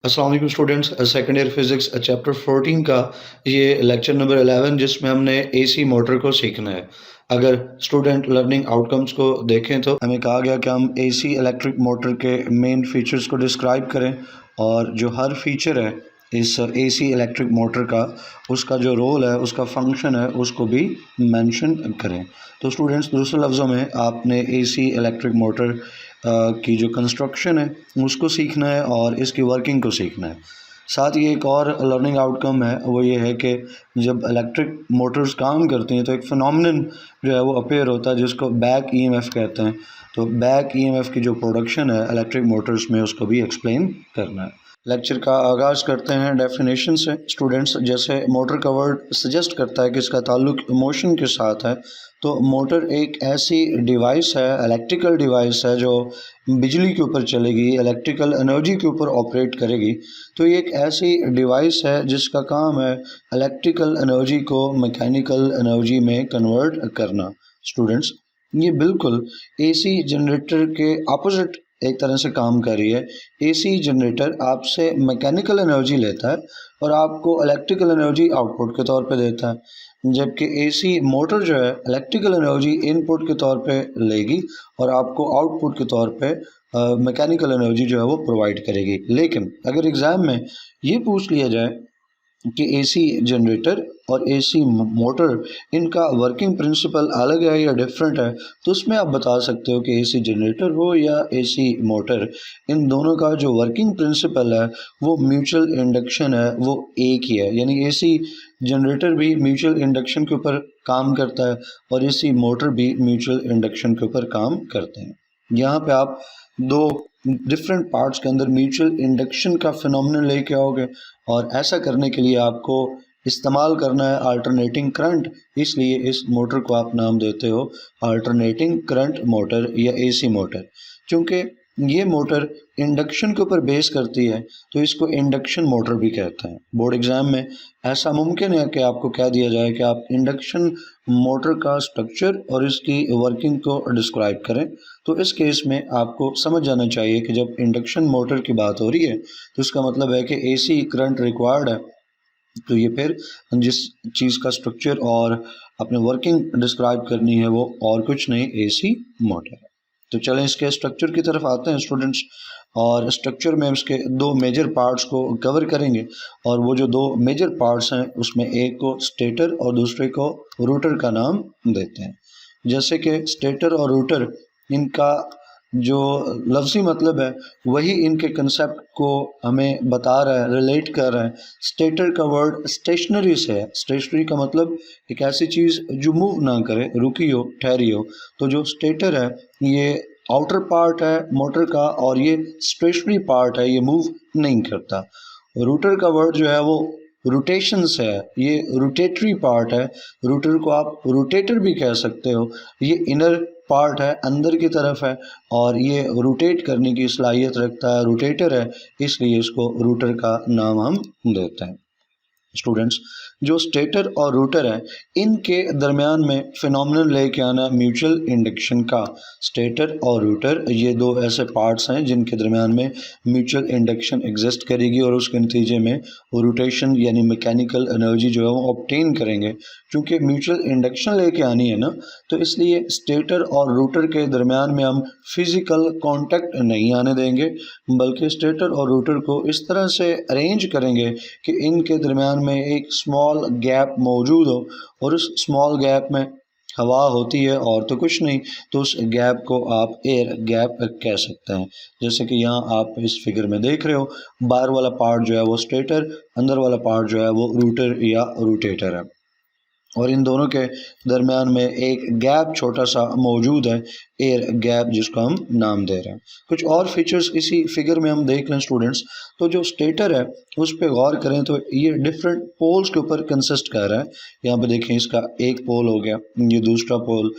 अस्सलाम वालेकुम students, second year physics chapter 14 का ये लेक्चर नंबर 11 जिसमें हमने एसी मोटर को सीखना है। अगर स्टूडेंट लर्निंग आउटकम्स को देखें तो हमें कहा गया कि हम एसी इलेक्ट्रिक मोटर के मेन फीचर्स को डिस्क्राइब करें और जो हर फीचर है इस एसी इलेक्ट्रिक मोटर का, उसका जो रोल है, उसका फंक्शन है, उसको भी मेंशन करें। तो स्टूडेंट्स, दूसरे लफ्ज़ों में आपने एसी इलेक्ट्रिक मोटर की जो कंस्ट्रक्शन है उसको सीखना है और इसकी वर्किंग को सीखना है। साथ ही एक और लर्निंग आउटकम है, वो ये है कि जब इलेक्ट्रिक मोटर्स काम करती हैं तो एक फिनोमिनन जो है वो अपीयर होता है जिसको बैक ईएमएफ कहते हैं। तो बैक ईएमएफ की जो प्रोडक्शन है इलेक्ट्रिक मोटर्स में, उसको भी एक्सप्लेन करना है। लेक्चर का आगाज़ करते हैं डेफिनेशन से। स्टूडेंट्स, जैसे मोटर का वर्ड सजेस्ट करता है कि इसका ताल्लुक इमोशन के साथ है, तो मोटर एक ऐसी डिवाइस है, इलेक्ट्रिकल डिवाइस है जो बिजली के ऊपर चलेगी, इलेक्ट्रिकल एनर्जी के ऊपर ऑपरेट करेगी। तो ये एक ऐसी डिवाइस है जिसका काम है इलेक्ट्रिकल एनर्जी को मैकेनिकल एनर्जी में कन्वर्ट करना। स्टूडेंट्स, ये बिल्कुल एसी जनरेटर के अपोजिट एक तरह से काम कर रही है। एसी जनरेटर आपसे मैकेनिकल एनर्जी लेता है और आपको इलेक्ट्रिकल एनर्जी आउटपुट के तौर पे देता है, जबकि एसी मोटर जो है इलेक्ट्रिकल एनर्जी इनपुट के तौर पे लेगी और आपको आउटपुट के तौर पे मैकेनिकल एनर्जी जो है वो प्रोवाइड करेगी। लेकिन अगर एग्ज़ाम में ये पूछ लिया जाए कि एसी जनरेटर और एसी मोटर, इनका वर्किंग प्रिंसिपल अलग है या डिफरेंट है, तो उसमें आप बता सकते हो कि एसी जनरेटर हो या एसी मोटर, इन दोनों का जो वर्किंग प्रिंसिपल है वो म्यूचुअल इंडक्शन है, वो एक ही है। यानी एसी जनरेटर भी म्यूचुअल इंडक्शन के ऊपर काम करता है और एसी मोटर भी म्यूचुअल इंडक्शन के ऊपर काम करते हैं। यहाँ पे आप दो डिफरेंट पार्ट्स के अंदर म्यूचुअल इंडक्शन का फिनोमेनन लेके आओगे और ऐसा करने के लिए आपको इस्तेमाल करना है अल्टरनेटिंग करंट। इसलिए इस मोटर को आप नाम देते हो अल्टरनेटिंग करंट मोटर या एसी मोटर। क्योंकि ये मोटर इंडक्शन के ऊपर बेस करती है तो इसको इंडक्शन मोटर भी कहते हैं। बोर्ड एग्जाम में ऐसा मुमकिन है कि आपको कह दिया जाए कि आप इंडक्शन मोटर का स्ट्रक्चर और इसकी वर्किंग को डिस्क्राइब करें। तो इस केस में आपको समझ जाना चाहिए कि जब इंडक्शन मोटर की बात हो रही है तो इसका मतलब है कि एसी करंट रिक्वायर्ड है। तो ये फिर जिस चीज़ का स्ट्रक्चर और अपने वर्किंग डिस्क्राइब करनी है वो और कुछ नहीं, एसी मोटर है। तो चलें इसके स्ट्रक्चर की तरफ आते हैं स्टूडेंट्स, और स्ट्रक्चर में उसके दो मेजर पार्ट्स को कवर करेंगे। और वो जो दो मेजर पार्ट्स हैं उसमें एक को स्टेटर और दूसरे को रोटर का नाम देते हैं। जैसे कि स्टेटर और रोटर, इनका जो लफ्ज़ी मतलब है वही इनके कंसेप्ट को हमें बता रहा है, रिलेट कर रहा है। स्टेटर का वर्ड स्टेशनरी से है। स्टेशनरी का मतलब एक ऐसी चीज़ जो मूव ना करे, रुकी हो, ठहरी हो। तो जो स्टेटर है ये आउटर पार्ट है मोटर का और ये स्टेशनरी पार्ट है, ये मूव नहीं करता। रोटर का वर्ड जो है वो रोटेशन से है, ये रोटेटरी पार्ट है। रोटर को आप रोटेटर भी कह सकते हो। ये इनर पार्ट है, अंदर की तरफ है और ये रोटेट करने की सलाहियत रखता है, रोटेटर है, इसलिए इसको रोटर का नाम हम देते हैं। स्टूडेंट्स, जो स्टेटर और रोटर है इनके दरमियान में फिनोमिनन लेके आना म्यूचुअल इंडक्शन का। स्टेटर और रोटर ये दो ऐसे पार्ट्स हैं जिनके दरमियान में म्यूचुअल इंडक्शन एग्जिस्ट करेगी और उसके नतीजे में रोटेशन यानी मैकेनिकल एनर्जी जो है वो ऑब्टेन करेंगे। क्योंकि म्यूचुअल इंडक्शन लेके आनी है ना, तो इसलिए स्टेटर और रोटर के दरमियान में हम फिजिकल कांटेक्ट नहीं आने देंगे, बल्कि स्टेटर और रोटर को इस तरह से अरेंज करेंगे कि इनके दरमियान में एक स्मॉल गैप मौजूद हो और उस स्मॉल गैप में हवा होती है और तो कुछ नहीं, तो उस गैप को आप एयर गैप कह सकते हैं। जैसे कि यहाँ आप इस फिगर में देख रहे हो, बाहर वाला पार्ट जो है वो स्टेटर, अंदर वाला पार्ट जो है वो रोटर या रोटेटर है और इन दोनों के दरमियान में एक गैप छोटा सा मौजूद है, एयर गैप, जिसको हम नाम दे रहे हैं। कुछ और फीचर्स इसी फिगर में हम देख लें स्टूडेंट्स। तो जो स्टेटर है उस पर गौर करें तो ये डिफरेंट पोल्स के ऊपर कंसिस्ट कर रहा है। यहाँ पे देखें, इसका एक पोल हो गया, ये दूसरा पोल,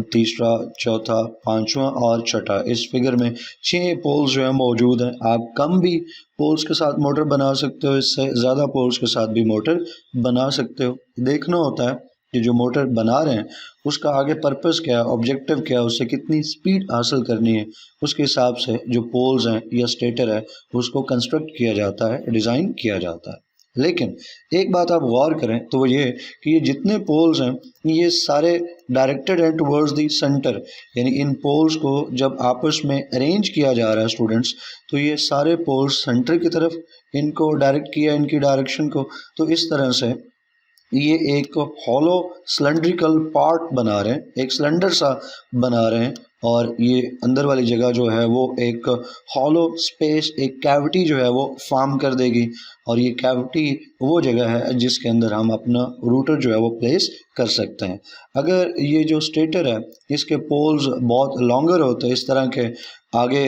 तीसरा, चौथा, पांचवा और छठा। इस फिगर में 6 पोल्स जो है मौजूद हैं। आप कम भी पोल्स के साथ मोटर बना सकते हो, इससे ज़्यादा पोल्स के साथ भी मोटर बना सकते हो। देखना होता है कि जो मोटर बना रहे हैं उसका आगे पर्पस क्या है, ऑब्जेक्टिव क्या है, उससे कितनी स्पीड हासिल करनी है, उसके हिसाब से जो पोल्स हैं या स्टेटर है उसको कंस्ट्रक्ट किया जाता है, डिज़ाइन किया जाता है। लेकिन एक बात आप गौर करें तो वो ये कि ये जितने पोल्स हैं ये सारे डायरेक्टेड हैं टुवर्ड्स द सेंटर, यानी इन पोल्स को जब आपस में अरेंज किया जा रहा है स्टूडेंट्स, तो ये सारे पोल्स सेंटर की तरफ इनको डायरेक्ट किया, इनकी डायरेक्शन को। तो इस तरह से ये एक हॉलो सिलेंड्रिकल पार्ट बना रहे हैं, एक सिलेंडर सा बना रहे हैं, और ये अंदर वाली जगह जो है वो एक हॉलो स्पेस, एक कैविटी जो है वो फॉर्म कर देगी, और ये कैविटी वो जगह है जिसके अंदर हम अपना रूटर जो है वो प्लेस कर सकते हैं। अगर ये जो स्टेटर है इसके पोल्स बहुत लॉन्गर होते हैं, इस तरह के आगे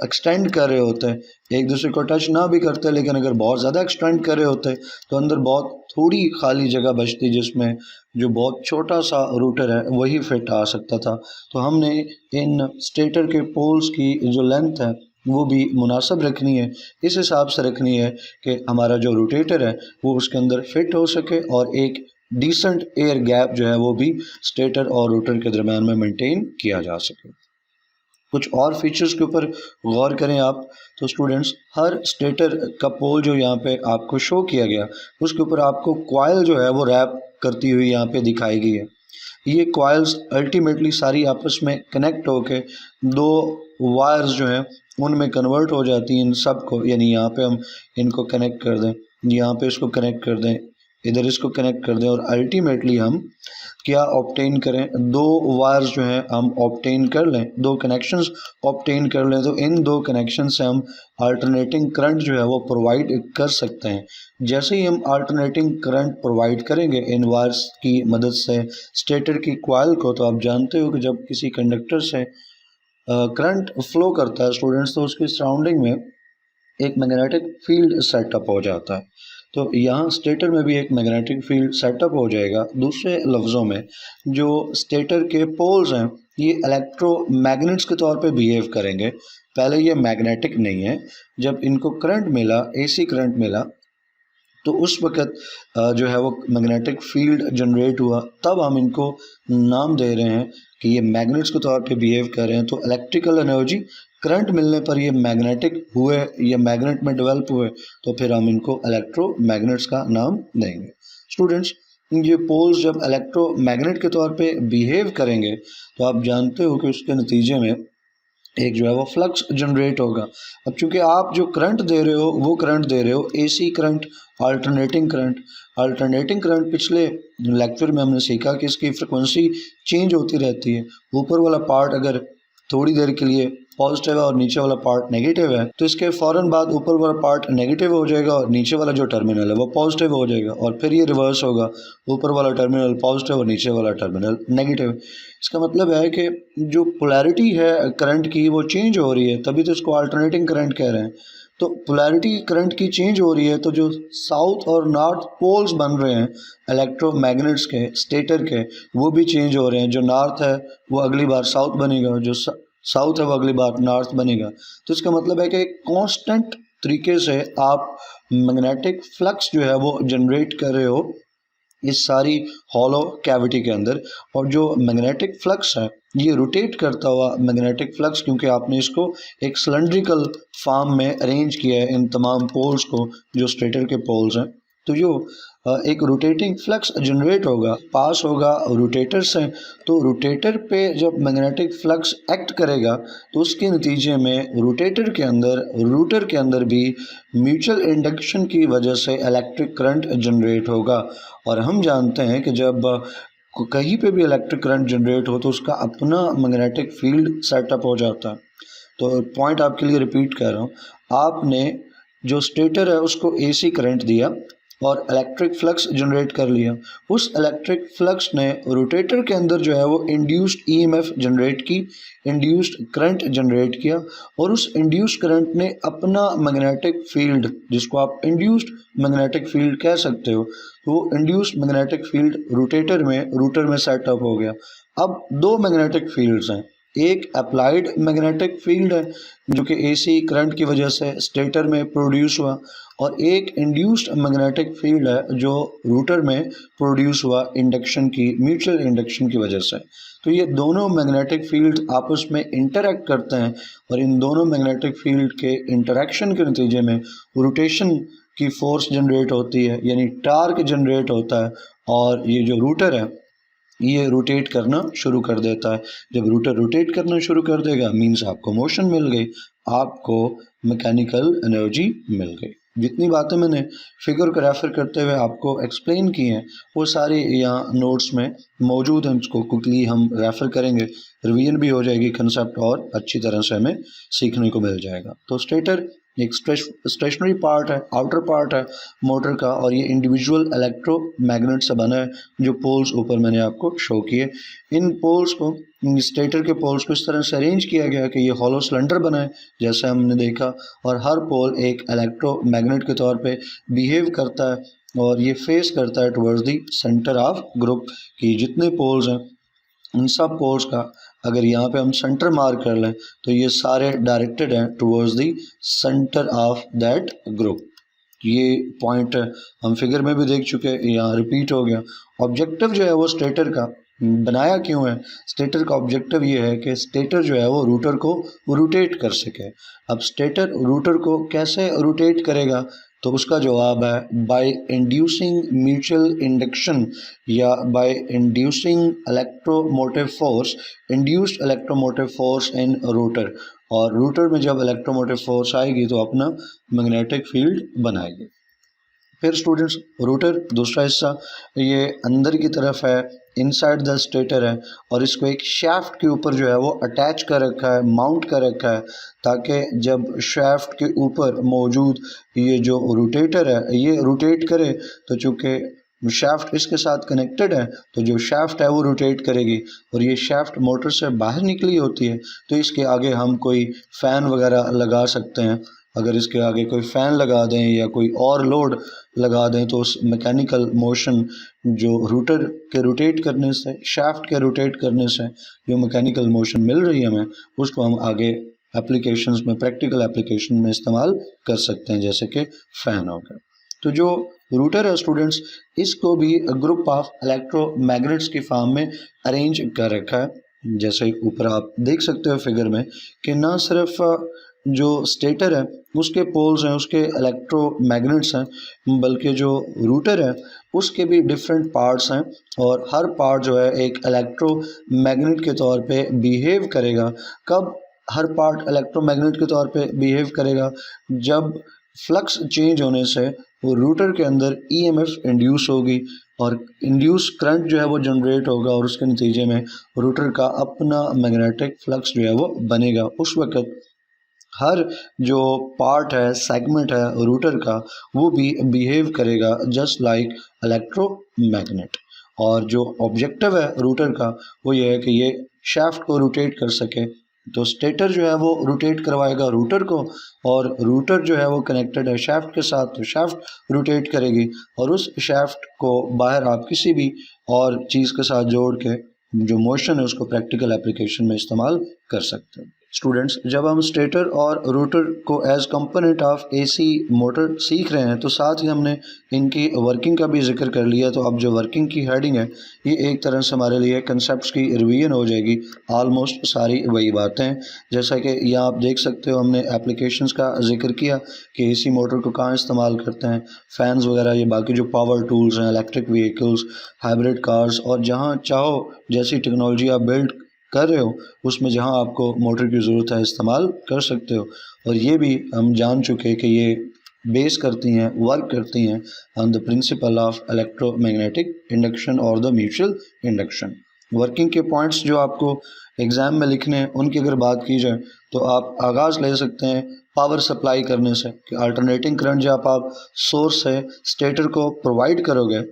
एक्सटेंड कर रहे होते हैं, एक दूसरे को टच ना भी करते, लेकिन अगर बहुत ज़्यादा एक्सटेंड कर रहे होते तो अंदर बहुत थोड़ी खाली जगह बचती जिसमें जो बहुत छोटा सा रूटर है वही फिट आ सकता था। तो हमने इन स्टेटर के पोल्स की जो लेंथ है वो भी मुनासिब रखनी है, इस हिसाब से रखनी है कि हमारा जो रोटेटर है वो उसके अंदर फिट हो सके और एक डिसेंट एयर गैप जो है वो भी स्टेटर और रोटर के दरम्यान में मेंटेन किया जा सके। कुछ और फीचर्स के ऊपर गौर करें आप, तो स्टूडेंट्स हर स्टेटर का पोल जो यहाँ पे आपको शो किया गया उसके ऊपर आपको कॉइल जो है वो रैप करती हुई यहाँ पे दिखाई गई है। ये कॉइल्स अल्टीमेटली सारी आपस में कनेक्ट होके दो वायर्स जो हैं उनमें कन्वर्ट हो जाती हैं इन सब को, यानी यहाँ पे हम इनको कनेक्ट कर दें, यहाँ पे इसको कनेक्ट कर दें, इधर इसको कनेक्ट कर दें, और अल्टीमेटली हम क्या ऑब्टेन करें, दो वायर्स जो हैं हम ऑब्टेन कर लें, दो कनेक्शंस ऑब्टेन कर लें, तो इन दो कनेक्शन से हम अल्टरनेटिंग करंट जो है वो प्रोवाइड कर सकते हैं। जैसे ही हम अल्टरनेटिंग करंट प्रोवाइड करेंगे इन वायर्स की मदद से स्टेटर की कॉइल को, तो आप जानते हो कि जब किसी कंडक्टर से करंट फ्लो करता है स्टूडेंट्स, तो उसकी सराउंडिंग में एक मैग्नेटिक फील्ड सेटअप हो जाता है। तो यहाँ स्टेटर में भी एक मैग्नेटिक फील्ड सेटअप हो जाएगा। दूसरे लफ्ज़ों में जो स्टेटर के पोल्स हैं ये इलेक्ट्रोमैग्नेट्स के तौर पे बिहेव करेंगे। पहले ये मैग्नेटिक नहीं है, जब इनको करंट मिला, एसी करंट मिला, तो उस वक़्त जो है वो मैग्नेटिक फील्ड जनरेट हुआ, तब हम इनको नाम दे रहे हैं कि ये मैग्नेट्स के तौर पे बिहेव कर रहे हैं। तो इलेक्ट्रिकल एनर्जी करंट मिलने पर ये मैग्नेटिक हुए, ये मैग्नेट में डेवलप हुए, तो फिर हम इनको इलेक्ट्रोमैग्नेट्स का नाम देंगे। स्टूडेंट्स, ये पोल्स जब इलेक्ट्रोमैग्नेट के तौर पे बिहेव करेंगे तो आप जानते हो कि उसके नतीजे में एक जो है वो फ्लक्स जनरेट होगा। अब चूंकि आप जो करंट दे रहे हो वो करंट दे रहे हो AC current, alternating current. Alternating current पिछले लेक्चर में हमने सीखा कि इसकी फ्रिक्वेंसी चेंज होती रहती है। ऊपर वाला पार्ट अगर थोड़ी देर के लिए पॉजिटिव है और नीचे वाला पार्ट नेगेटिव है, तो इसके फ़ौरन बाद ऊपर वाला पार्ट नेगेटिव हो जाएगा और नीचे वाला जो टर्मिनल है वो पॉजिटिव हो जाएगा, और फिर ये रिवर्स होगा, ऊपर वाला टर्मिनल पॉजिटिव और नीचे वाला टर्मिनल नेगेटिव। इसका मतलब है कि जो पोलैरिटी है करंट की वो चेंज हो रही है, तभी तो इसको अल्टरनेटिंग करंट कह रहे हैं। तो पोलैरिटी करंट की चेंज हो रही है, तो जो साउथ और नॉर्थ पोल्स बन रहे हैं इलेक्ट्रोमैग्नेट्स के, स्टेटर के, वो भी चेंज हो रहे हैं। जो नॉर्थ है वो अगली बार साउथ बनेगा, जो साउथ है वो अगली बार नॉर्थ बनेगा। तो इसका मतलब है कि एक कांस्टेंट तरीके से आप मैग्नेटिक फ्लक्स जो है वो जनरेट कर रहे हो इस सारी हॉलो कैविटी के अंदर। और जो मैग्नेटिक फ्लक्स है ये रोटेट करता हुआ मैग्नेटिक फ्लक्स, क्योंकि आपने इसको एक सिलेंड्रिकल फॉर्म में अरेंज किया है इन तमाम पोल्स को जो स्टेटर के पोल्स हैं, तो जो एक रोटेटिंग फ्लक्स जनरेट होगा, पास होगा रोटेटर से। तो रोटेटर पे जब मैग्नेटिक फ्लक्स एक्ट करेगा तो उसके नतीजे में रोटेटर के अंदर, रूटर के अंदर भी म्यूचुअल इंडक्शन की वजह से इलेक्ट्रिक करंट जनरेट होगा। और हम जानते हैं कि जब कहीं पे भी इलेक्ट्रिक करंट जनरेट हो तो उसका अपना मैग्नेटिक फील्ड सेटअप हो जाता है। तो पॉइंट आपके लिए रिपीट कर रहा हूँ, आपने जो स्टेटर है उसको एसी करंट दिया और इलेक्ट्रिक फ्लक्स जनरेट कर लिया। उस इलेक्ट्रिक फ्लक्स ने रोटेटर के अंदर जो है वो इंड्यूस्ड ईएमएफ जनरेट की, इंड्यूस्ड करंट जनरेट किया, और उस इंड्यूस्ड करंट ने अपना मैग्नेटिक फील्ड, जिसको आप इंड्यूस्ड मैग्नेटिक फील्ड कह सकते हो, तो वो इंड्यूस्ड मैग्नेटिक फील्ड रोटेटर में, रूटर में सेटअप हो गया। अब दो मैग्नेटिक फील्ड्स हैं, एक अप्लाइड मैग्नेटिक फील्ड है जो कि एसी करंट की वजह से स्टेटर में प्रोड्यूस हुआ, और एक इंड्यूस्ड मैग्नेटिक फील्ड है जो रूटर में प्रोड्यूस हुआ इंडक्शन की, म्यूचुअल इंडक्शन की वजह से। तो ये दोनों मैग्नेटिक फील्ड आपस में इंटरैक्ट करते हैं, और इन दोनों मैग्नेटिक फील्ड के इंटरैक्शन के नतीजे में रोटेशन की फोर्स जनरेट होती है, यानी टार्क जनरेट होता है, और ये जो रूटर है ये रोटेट करना शुरू कर देता है। जब रूटर रोटेट करना शुरू कर देगा मीन्स आपको मोशन मिल गई, आपको मैकेनिकल एनर्जी मिल गई। जितनी बातें मैंने फिगर को रेफर करते हुए आपको एक्सप्लेन की हैं वो सारी यहाँ नोट्स में मौजूद हैं, उसको क्विकली हम रेफर करेंगे, रिवीजन भी हो जाएगी कंसेप्ट और अच्छी तरह से हमें सीखने को मिल जाएगा। तो स्टेटर एक स्टेशनरी पार्ट है, आउटर पार्ट है मोटर का, और ये इंडिविजुअल इलेक्ट्रोमैग्नेट से बना है। जो पोल्स ऊपर मैंने आपको शो किए, इन पोल्स को, स्टेटर के पोल्स को इस तरह से अरेंज किया गया कि ये हॉलो सिलेंडर बना है जैसे हमने देखा, और हर पोल एक इलेक्ट्रोमैग्नेट के तौर पे बिहेव करता है, और ये फेस करता है towards the centre of group की। जितने पोल्स हैं इन सब पोल्स का अगर यहाँ पे हम सेंटर मार्क कर लें तो ये सारे डायरेक्टेड हैं towards the centre of that group. ये पॉइंट हम फिगर में भी देख चुके हैं, यहाँ रिपीट हो गया। ऑब्जेक्टिव जो है वो स्टेटर का बनाया क्यों है? स्टेटर का ऑब्जेक्टिव ये है कि स्टेटर जो है वो रूटर को रोटेट कर सके। अब स्टेटर रूटर को कैसे रोटेट करेगा? तो उसका जवाब है बाय इंड्यूसिंग म्यूचुअल इंडक्शन या by inducing electromotive force, induced electromotive force in rotor. और रोटर में जब इलेक्ट्रोमोटिव फोर्स आएगी तो अपना मैग्नेटिक फील्ड बनाएगी। फिर स्टूडेंट्स रोटर दूसरा हिस्सा ये अंदर की तरफ है, इनसाइड द स्टेटर है, और इसको एक शाफ्ट के ऊपर जो है वो अटैच कर रखा है, माउंट कर रखा है, ताकि जब शाफ्ट के ऊपर मौजूद ये जो रोटेटर है ये रोटेट करे तो चूँकि शाफ्ट इसके साथ कनेक्टेड है तो जो शाफ्ट है वो रोटेट करेगी, और ये शाफ्ट मोटर से बाहर निकली होती है तो इसके आगे हम कोई फ़ैन वगैरह लगा सकते हैं। अगर इसके आगे कोई फ़ैन लगा दें या कोई और लोड लगा दें तो उस मैकेनिकल मोशन जो रूटर के रोटेट करने से, शाफ्ट के रोटेट करने से जो मैकेनिकल मोशन मिल रही है हमें, उसको हम आगे एप्लीकेशंस में, प्रैक्टिकल एप्लीकेशन में इस्तेमाल कर सकते हैं, जैसे कि फ़ैन हो गया। तो जो रूटर है स्टूडेंट्स, इसको भी ग्रुप ऑफ इलेक्ट्रोमैग्नेट्स की फॉर्म में अरेंज कर रखा है। जैसे ऊपर आप देख सकते हो फिगर में कि ना सिर्फ जो स्टेटर है उसके पोल्स हैं, उसके इलेक्ट्रोमैग्नेट्स हैं, बल्कि जो रूटर है उसके भी डिफरेंट पार्ट्स हैं, और हर पार्ट जो है एक इलेक्ट्रोमैग्नेट के तौर पे बिहेव करेगा। कब हर पार्ट इलेक्ट्रोमैग्नेट के तौर पे बिहेव करेगा? जब फ्लक्स चेंज होने से वो रूटर के अंदर ईएमएफ इंड्यूस होगी, और इंड्यूस करंट जो है वो जनरेट होगा, और उसके नतीजे में रूटर का अपना मैग्नेटिक फ्लक्स जो है वो बनेगा। उस वक्त हर जो पार्ट है, सेगमेंट है रूटर का, वो भी बिहेव करेगा जस्ट लाइक इलेक्ट्रोमैग्नेट। और जो ऑब्जेक्टिव है रूटर का वो ये है कि ये शाफ्ट को रोटेट कर सके। तो स्टेटर जो है वो रोटेट करवाएगा रूटर को, और रूटर जो है वो कनेक्टेड है शाफ्ट के साथ, तो शाफ्ट रोटेट करेगी, और उस शाफ्ट को बाहर आप किसी भी और चीज़ के साथ जोड़ के जो मोशन है उसको प्रैक्टिकल एप्लीकेशन में इस्तेमाल कर सकते हैं। स्टूडेंट्स, जब हम स्टेटर और रोटर को as component of AC motor सीख रहे हैं तो साथ ही हमने इनकी वर्किंग का भी जिक्र कर लिया। तो अब जो वर्किंग की हेडिंग है ये एक तरह से हमारे लिए कंसेप्ट्स की रिवीजन हो जाएगी। ऑलमोस्ट सारी वही बातें हैं, जैसा कि यहाँ आप देख सकते हो हमने एप्लीकेशंस का जिक्र किया कि एसी मोटर को कहाँ इस्तेमाल करते हैं, फैंस वगैरह, ये बाकी जो पावर टूल्स हैं, इलेक्ट्रिक व्हीकल्स, हाइब्रिड कार्स, और जहाँ चाहो जैसी टेक्नोलॉजी आप बिल्ड कर रहे हो उसमें जहां आपको मोटर की ज़रूरत है इस्तेमाल कर सकते हो। और ये भी हम जान चुके कि ये बेस करती हैं, वर्क करती हैं on the principle of electromagnetic induction और द म्यूचुअल इंडक्शन। वर्किंग के पॉइंट्स जो आपको एग्ज़ाम में लिखने हैं उनकी अगर बात की जाए तो आप आगाज़ ले सकते हैं पावर सप्लाई करने से, कि अल्टरनेटिंग करंट जब आप सोर्स से स्टेटर को प्रोवाइड करोगे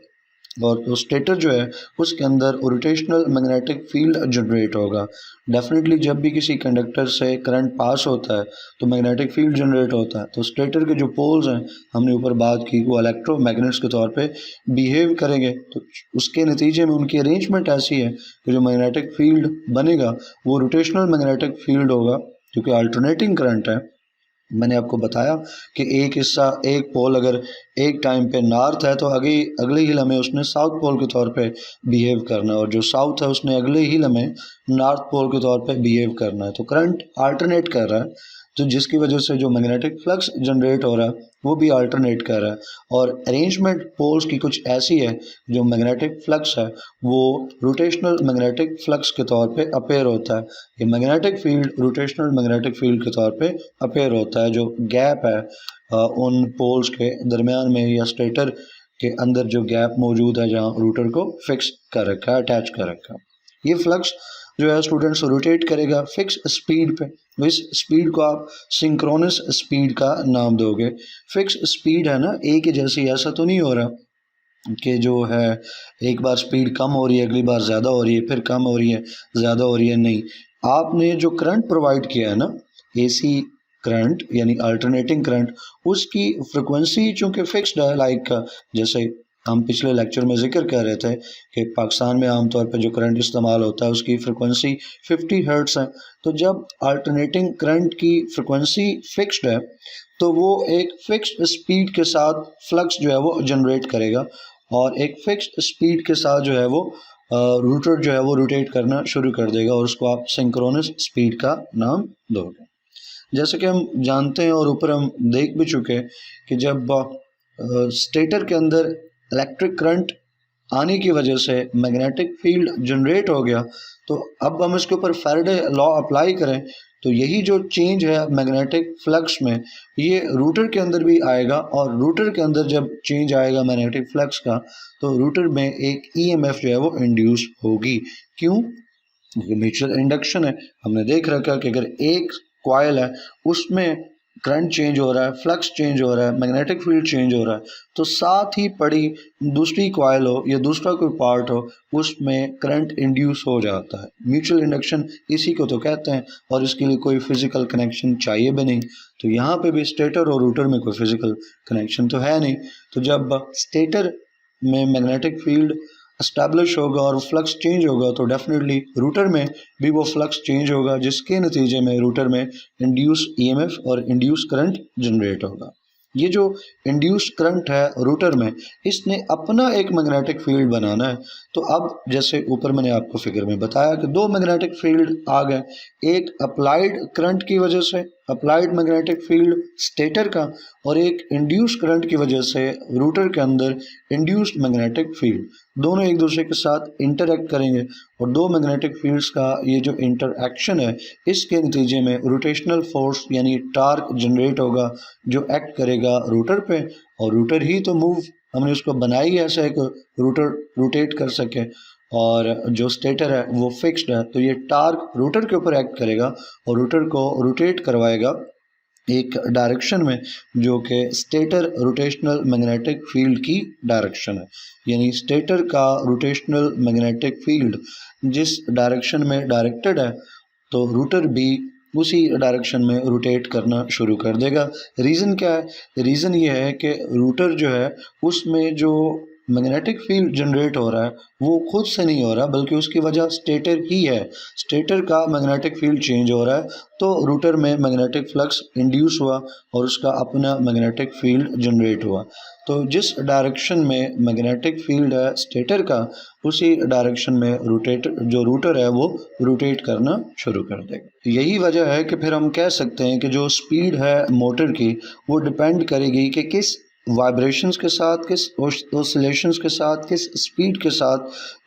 और तो स्टेटर जो है उसके अंदर रोटेशनल मैग्नेटिक फील्ड जनरेट होगा। डेफिनेटली जब भी किसी कंडक्टर से करंट पास होता है तो मैग्नेटिक फील्ड जनरेट होता है। तो स्टेटर के जो पोल्स हैं, हमने ऊपर बात की, वो इलेक्ट्रोमैग्नेट्स के तौर पे बिहेव करेंगे। तो उसके नतीजे में उनकी अरेंजमेंट ऐसी है कि जो मैग्नेटिक फील्ड बनेगा वो रोटेशनल मैग्नेटिक फील्ड होगा, क्योंकि अल्टरनेटिंग करंट है। मैंने आपको बताया कि एक हिस्सा, एक पोल अगर एक टाइम पे नॉर्थ है तो अगले अगले ही लम्हे उसने साउथ पोल के तौर पे बिहेव करना है, और जो साउथ है उसने अगले ही लम्हे नॉर्थ पोल के तौर पे बिहेव करना है। तो करंट अल्टरनेट कर रहा है, तो जिसकी वजह से जो मैग्नेटिक फ्लक्स जनरेट हो रहा है वो भी अल्टरनेट कर रहा है। और अरेंजमेंट पोल्स की कुछ ऐसी है, जो मैग्नेटिक फ्लक्स है वो रोटेशनल मैग्नेटिक फ्लक्स के तौर पे अपेयर होता है। ये magnetic field rotational magnetic field के तौर पे अपेयर होता है। जो गैप है उन पोल्स के दरमियान में, या स्टेटर के अंदर जो गैप मौजूद है जहाँ रूटर को फिक्स कर रखा है, अटैच कर रखा है, ये फ्लक्स जो है स्टूडेंट्स रोटेट करेगा फिक्स स्पीड पे। इस स्पीड को आप सिंक्रोनस स्पीड का नाम दोगे। फिक्स स्पीड है ना, एक ही जैसी, ऐसा तो नहीं हो रहा कि जो है एक बार स्पीड कम हो रही है, अगली बार ज़्यादा हो रही है, फिर कम हो रही है, ज़्यादा हो रही है, नहीं। आपने जो करंट प्रोवाइड किया है ना, एसी करंट यानी अल्टरनेटिंग करंट, उसकी फ्रिक्वेंसी चूँकि फिक्स्ड है, लाइक जैसे हम पिछले लेक्चर में जिक्र कर रहे थे कि पाकिस्तान में आमतौर पर जो करंट इस्तेमाल होता है उसकी फ्रिक्वेंसी 50 हर्ट्ज़ है। तो जब अल्टरनेटिंग करंट की फ्रिक्वेंसी फिक्स्ड है तो वो एक फिक्स्ड स्पीड के साथ फ्लक्स जो है वो जनरेट करेगा, और एक फिक्स्ड स्पीड के साथ जो है वो रूटर जो है वो रोटेट करना शुरू कर देगा, और उसको आप सिंक्रोनस स्पीड का नाम दोगे। जैसे कि हम जानते हैं और ऊपर हम देख भी चुके हैं कि जब स्टेटर के अंदर इलेक्ट्रिक करंट आने की वजह से मैग्नेटिक फील्ड जनरेट हो गया, तो अब हम इसके ऊपर फैराडे लॉ अप्लाई करें तो यही जो चेंज है मैग्नेटिक फ्लक्स में, ये रूटर के अंदर भी आएगा। और रूटर के अंदर जब चेंज आएगा मैग्नेटिक फ्लक्स का, तो रूटर में एक ईएमएफ जो है वो इंड्यूस होगी। क्यों? म्यूचुअल इंडक्शन है। हमने देख रखा कि अगर एक कॉइल है उसमें करंट चेंज हो रहा है, फ्लक्स चेंज हो रहा है, मैग्नेटिक फील्ड चेंज हो रहा है, तो साथ ही पड़ी दूसरी कॉइल हो या दूसरा कोई पार्ट हो उसमें करंट इंड्यूस हो जाता है। म्यूचुअल इंडक्शन इसी को तो कहते हैं, और इसके लिए कोई फिजिकल कनेक्शन चाहिए भी नहीं। तो यहाँ पे भी स्टेटर और रूटर में कोई फिजिकल कनेक्शन तो है नहीं। तो जब स्टेटर में मैग्नेटिक फील्ड एस्टैब्लिश होगा और फ्लक्स चेंज होगा, तो डेफिनेटली रूटर में भी वो फ्लक्स चेंज होगा, जिसके नतीजे में रूटर में इंड्यूस ईएमएफ और इंड्यूस करंट जनरेट होगा। ये जो इंड्यूस्ड करंट है रूटर में, इसने अपना एक मैग्नेटिक फील्ड बनाना है। तो अब जैसे ऊपर मैंने आपको फिगर में बताया कि दो मैग्नेटिक फील्ड आ गए, एक अप्लाइड करंट की वजह से अप्लाइड मैग्नेटिक फील्ड स्टेटर का, और एक इंड्यूस करंट की वजह से रूटर के अंदर इंड्यूस्ड मैग्नेटिक फील्ड। दोनों एक दूसरे के साथ इंटरैक्ट करेंगे, और दो मैग्नेटिक फील्ड्स का ये जो इंटरएक्शन है, इसके नतीजे में रोटेशनल फोर्स यानी टार्क जनरेट होगा, जो एक्ट करेगा रूटर पे। और रूटर ही तो मूव, हमने उसको बनाई है ऐसा एक रूटर रोटेट कर सके, और जो स्टेटर है वो फिक्स्ड है, तो ये टार्क रूटर के ऊपर एक्ट करेगा और रूटर को रोटेट करवाएगा एक डायरेक्शन में, जो कि स्टेटर रोटेशनल मैग्नेटिक फील्ड की डायरेक्शन है। यानी स्टेटर का रोटेशनल मैग्नेटिक फील्ड जिस डायरेक्शन में डायरेक्टेड है, तो रूटर भी उसी डायरेक्शन में रोटेट करना शुरू कर देगा। रीज़न क्या है? रीज़न ये है कि रूटर जो है उसमें जो मैग्नेटिक फील्ड जनरेट हो रहा है वो खुद से नहीं हो रहा, बल्कि उसकी वजह स्टेटर ही है। स्टेटर का मैग्नेटिक फील्ड चेंज हो रहा है, तो रूटर में मैग्नेटिक फ्लक्स इंड्यूस हुआ और उसका अपना मैग्नेटिक फील्ड जनरेट हुआ। तो जिस डायरेक्शन में मैग्नेटिक फील्ड है स्टेटर का, उसी डायरेक्शन में जो रूटर है वो रोटेट करना शुरू कर देगा। यही वजह है कि फिर हम कह सकते हैं कि जो स्पीड है मोटर की, वो डिपेंड करेगी कि किस वाइब्रेशंस के साथ, किस ऑसिलेशंस के साथ, किस स्पीड के साथ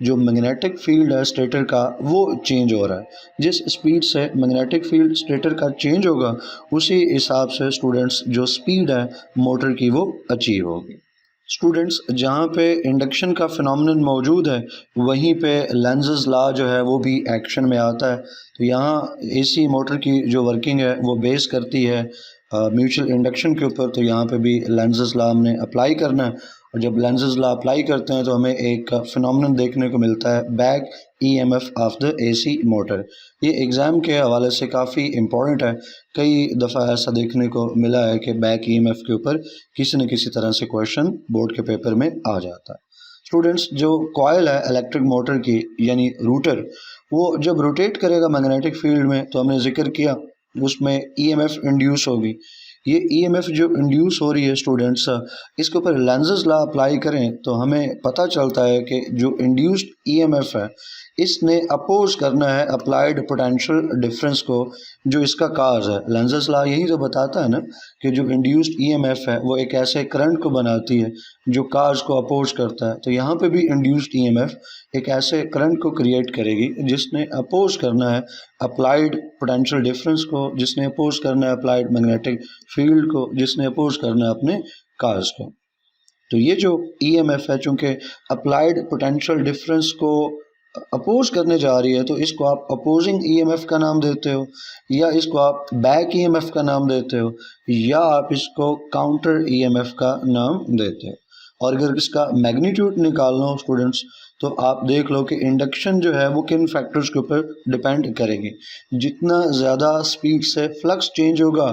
जो मैग्नेटिक फील्ड है स्टेटर का वो चेंज हो रहा है। जिस स्पीड से मैग्नेटिक फील्ड स्टेटर का चेंज होगा, उसी हिसाब से स्टूडेंट्स जो स्पीड है मोटर की वो अचीव होगी। स्टूडेंट्स, जहाँ पे इंडक्शन का फिनोमेनन मौजूद है, वहीं पे लेंज़ेस लॉ जो है वो भी एक्शन में आता है। तो यहाँ एसी मोटर की जो वर्किंग है वो बेस करती है म्यूचुअल इंडक्शन के ऊपर, तो यहाँ पे भी लेंज़ेस लॉ हमने अप्लाई करना है। और जब लेंसेज लॉ अप्लाई करते हैं तो हमें एक फिनोमेनन देखने को मिलता है, back EMF of the AC motor. ये एग्ज़ाम के हवाले से काफ़ी इम्पॉर्टेंट है। कई दफ़ा ऐसा देखने को मिला है कि बैक ईएमएफ के ऊपर किसी न किसी तरह से क्वेश्चन बोर्ड के पेपर में आ जाता है। स्टूडेंट्स, जो कॉइल है इलेक्ट्रिक मोटर की यानी रूटर, वो जब रोटेट करेगा मैग्नेटिक फील्ड में तो हमने जिक्र किया उसमें ईएमएफ इंड्यूस होगी। ये ईएमएफ जो इंड्यूस हो रही है स्टूडेंट्स, इसके ऊपर लेंसेज लॉ अप्लाई करें तो हमें पता चलता है कि जो इंड्यूस्ड ईएमएफ है इसने अपोज करना है अप्लाइड पोटेंशियल डिफरेंस को, जो इसका काज है। लेंसेज लॉ यही तो बताता है ना कि जो इंड्यूस्ड ईएमएफ है वो एक ऐसे करंट को बनाती है जो काज को अपोज करता है। तो यहाँ पे भी इंड्यूस्ड ईएमएफ एक ऐसे करंट को क्रिएट करेगी जिसने अपोज करना है अप्लाइड पोटेंशियल डिफरेंस को, जिसने अपोज करना है अप्लाइड मैग्नेटिक फील्ड को, जिसने अपोज करना है अपने काज को। तो ये जो ईएमएफ है चूंकि अप्लाइड पोटेंशियल डिफरेंस को अपोज करने जा रही है तो इसको आप अपोजिंग ईएमएफ का नाम देते हो, या इसको आप बैक ईएमएफ का नाम देते हो, या आप इसको काउंटर ईएमएफ का नाम देते हो। और अगर इसका मैग्नीट्यूड निकालना हो स्टूडेंट्स तो आप देख लो कि इंडक्शन जो है वो किन फैक्टर्स के ऊपर डिपेंड करेगी। जितना ज़्यादा स्पीड से फ्लक्स चेंज होगा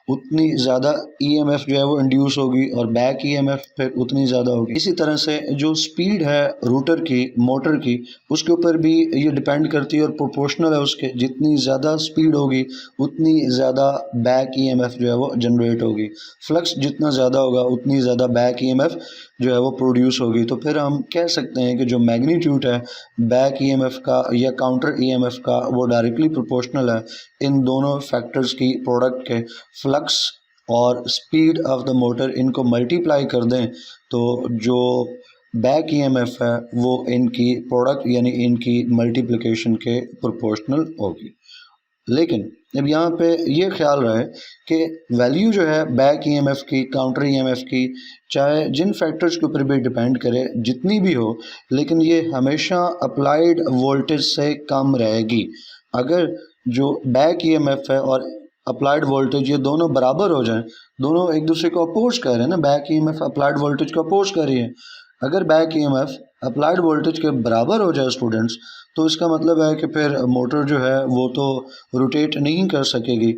उतनी ज़्यादा ईएमएफ जो है वो इंड्यूस होगी और बैक ईएमएफ फिर उतनी ज़्यादा होगी। इसी तरह से जो स्पीड है रूटर की, मोटर की, उसके ऊपर भी ये डिपेंड करती है और प्रोपोर्शनल है उसके। जितनी ज़्यादा स्पीड होगी उतनी ज़्यादा बैक ईएमएफ जो है वो जनरेट होगी। फ्लक्स जितना ज़्यादा होगा उतनी ज़्यादा बैक ईएमएफ जो है वो प्रोड्यूस होगी। तो फिर हम कह सकते हैं कि जो मैग्नीट्यूड है बैक ईएमएफ का या काउंटर ईएमएफ का वो डायरेक्टली प्रोपोर्शनल है इन दोनों फैक्टर्स की प्रोडक्ट के। फ्लक्स और स्पीड ऑफ द मोटर इनको मल्टीप्लाई कर दें तो जो बैक ईएमएफ है वो इनकी प्रोडक्ट यानी इनकी मल्टीप्लिकेशन के प्रोपोर्शनल होगी। लेकिन अब यहाँ पे ये ख्याल रहे कि वैल्यू जो है बैक ईएमएफ की, काउंटर ईएमएफ की, चाहे जिन फैक्टर्स के ऊपर भी डिपेंड करे जितनी भी हो, लेकिन ये हमेशा अप्लाइड वोल्टेज से कम रहेगी। अगर जो बैक ईएमएफ है और अप्लाइड वोल्टेज ये दोनों बराबर हो जाएं, दोनों एक दूसरे को अपोज कर रहे हैं ना, बैक ईएमएफ अप्लाइड वोल्टेज को अपोज कर रही है। अगर बैक ईएमएफ अप्लाइड वोल्टेज के बराबर हो जाए स्टूडेंट्स तो इसका मतलब है कि फिर मोटर जो है वो तो रोटेट नहीं कर सकेगी।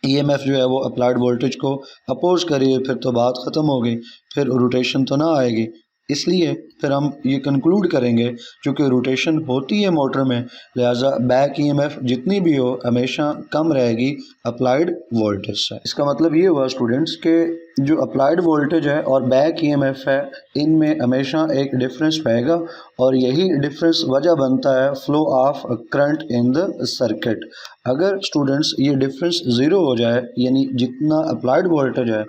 ईएमएफ जो है वो अप्लाइड वोल्टेज को अपोज करिए, फिर तो बात ख़त्म हो गई, फिर रोटेशन तो ना आएगी। इसलिए फिर हम ये कंक्लूड करेंगे क्योंकि रोटेशन होती है मोटर में, लिहाजा बैक ईएमएफ जितनी भी हो हमेशा कम रहेगी अप्लाइड वोल्टेज से। इसका मतलब ये हुआ स्टूडेंट्स कि जो अप्लाइड वोल्टेज है और बैक ईएमएफ है इनमें हमेशा एक डिफरेंस रहेगा और यही डिफरेंस वजह बनता है flow of current in the circuit. अगर स्टूडेंट्स ये डिफरेंस ज़ीरो हो जाए यानी जितना अप्लाइड वोल्टेज है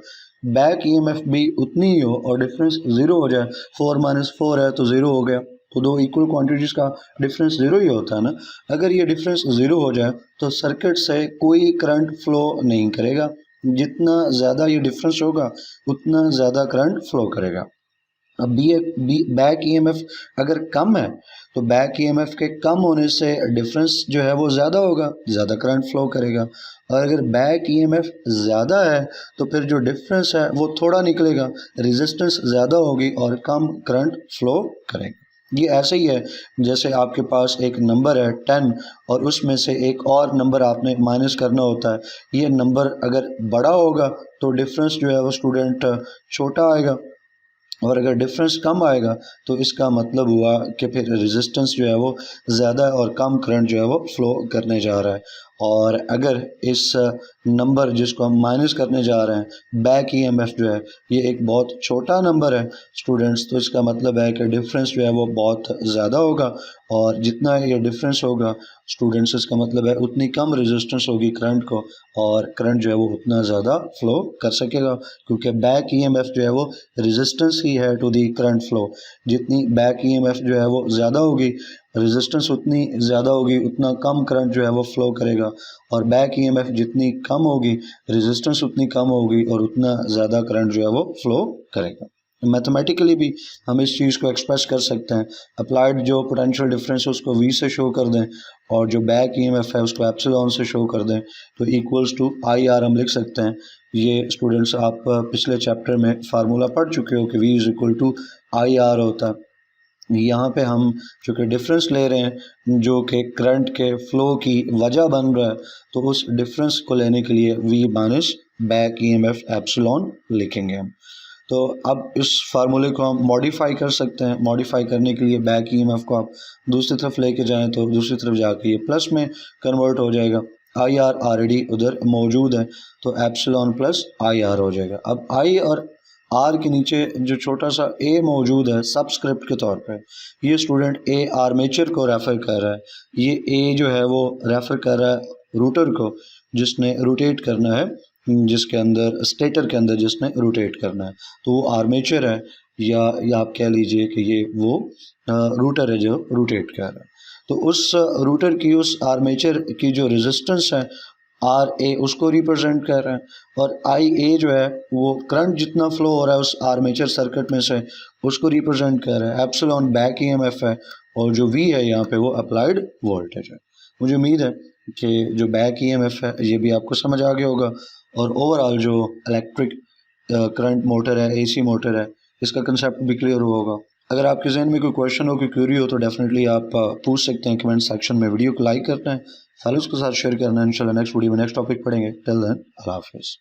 बैक ईएमएफ भी उतनी ही हो और डिफरेंस ज़ीरो हो जाए, 4 - 4 है तो ज़ीरो हो गया, तो दो इक्वल क्वांटिटीज़ का डिफरेंस ज़ीरो ही होता है ना। अगर ये डिफरेंस ज़ीरो हो जाए तो सर्किट से कोई करंट फ्लो नहीं करेगा। जितना ज़्यादा ये डिफरेंस होगा उतना ज़्यादा करंट फ्लो करेगा। अब बैक ईएमएफ अगर कम है तो बैक ईएमएफ के कम होने से डिफरेंस जो है वो ज़्यादा होगा, ज़्यादा करंट फ्लो करेगा। और अगर बैक ईएमएफ ज़्यादा है तो फिर जो डिफरेंस है वो थोड़ा निकलेगा, रेजिस्टेंस ज़्यादा होगी और कम करंट फ्लो करेगा। ये ऐसे ही है जैसे आपके पास एक नंबर है 10 और उसमें से एक और नंबर आपने माइनस करना होता है। ये नंबर अगर बड़ा होगा तो डिफरेंस जो है वो स्टूडेंट छोटा आएगा, और अगर डिफरेंस कम आएगा तो इसका मतलब हुआ कि फिर रेजिस्टेंस जो है वो ज़्यादा है और कम करंट जो है वो फ्लो करने जा रहा है। और अगर इस नंबर जिसको हम माइनस करने जा रहे हैं बैक ईएमएफ जो है ये एक बहुत छोटा नंबर है स्टूडेंट्स, तो इसका मतलब है कि डिफरेंस जो है वो बहुत ज़्यादा होगा और जितना ये डिफरेंस होगा स्टूडेंट्स इसका मतलब है उतनी कम रेजिस्टेंस होगी करंट को और करंट जो है वो उतना ज़्यादा फ्लो कर सकेगा, क्योंकि बैक ईएमएफ जो है वो रेजिस्टेंस ही है टू दी करंट फ्लो। जितनी बैक ईएमएफ जो है वो ज़्यादा होगी, रेजिस्टेंस उतनी ज़्यादा होगी, उतना कम करंट जो है वो फ्लो करेगा। और बैक ईएमएफ जितनी कम होगी, रेजिस्टेंस उतनी कम होगी और उतना ज़्यादा करंट जो है वो फ्लो करेगा। मैथमेटिकली भी हम इस चीज़ को एक्सप्रेस कर सकते हैं। अप्लाइड जो पोटेंशियल डिफरेंस है उसको V से शो कर दें और जो बैक ईएमएफ है उसको एप्सिलॉन से शो कर दें तो इक्वल्स टू आई आर हम लिख सकते हैं। ये स्टूडेंट्स आप पिछले चैप्टर में फार्मूला पढ़ चुके हो कि V is equal to I R होता है। यहाँ पे हम चूँकि डिफरेंस ले रहे हैं जो कि करंट के फ्लो की वजह बन रहा है, तो उस डिफरेंस को लेने के लिए V minus back EMF epsilon लिखेंगे हम। तो अब इस फार्मूले को हम मॉडिफाई कर सकते हैं। मॉडिफाई करने के लिए बैक ईएमएफ को आप दूसरी तरफ लेके जाएं तो दूसरी तरफ जाके ये प्लस में कन्वर्ट हो जाएगा। आई आर ऑलरेडी उधर मौजूद है तो एप्सिलॉन प्लस आई आर हो जाएगा। अब आई और आर के नीचे जो छोटा सा ए मौजूद है सबस्क्रिप्ट के तौर पे, ये स्टूडेंट ए आर्मेचर को रेफ़र कर रहा है। ये ए जो है वो रेफ़र कर रहा है रूटर को जिसने रोटेट करना है, जिसके अंदर स्टेटर के अंदर जिसने रोटेट करना है, तो वो आर्मेचर है या आप कह लीजिए कि ये वो रूटर है जो रोटेट कर रहा है। तो उस रूटर की उस आर्मेचर की जो रेजिस्टेंस है आर ए उसको रिप्रेजेंट कर रहे हैं और आई ए जो है वो करंट जितना फ्लो हो रहा है उस आर्मेचर सर्किट में से उसको रिप्रेजेंट कर रहा है। एप्सिलॉन बैक ईएमएफ है और जो वी है यहाँ पे वो अप्लाइड वोल्टेज है। मुझे उम्मीद है कि जो बैक ईएमएफ है ये भी आपको समझ आ गया होगा और ओवरऑल जो इलेक्ट्रिक करंट मोटर है, एसी मोटर है, इसका कंसेप्ट भी क्लियर हुआ होगा। अगर आपके जहन में कोई क्वेश्चन हो, कोई क्वेरी हो तो डेफिनेटली आप पूछ सकते हैं कमेंट सेक्शन में। वीडियो को लाइक करना है, फैलोज के साथ शेयर करना है। इंशाल्लाह नेक्स्ट वीडियो में नेक्स्ट टॉपिक पढ़ेंगे। टिल देन अल्लाह हाफिज़।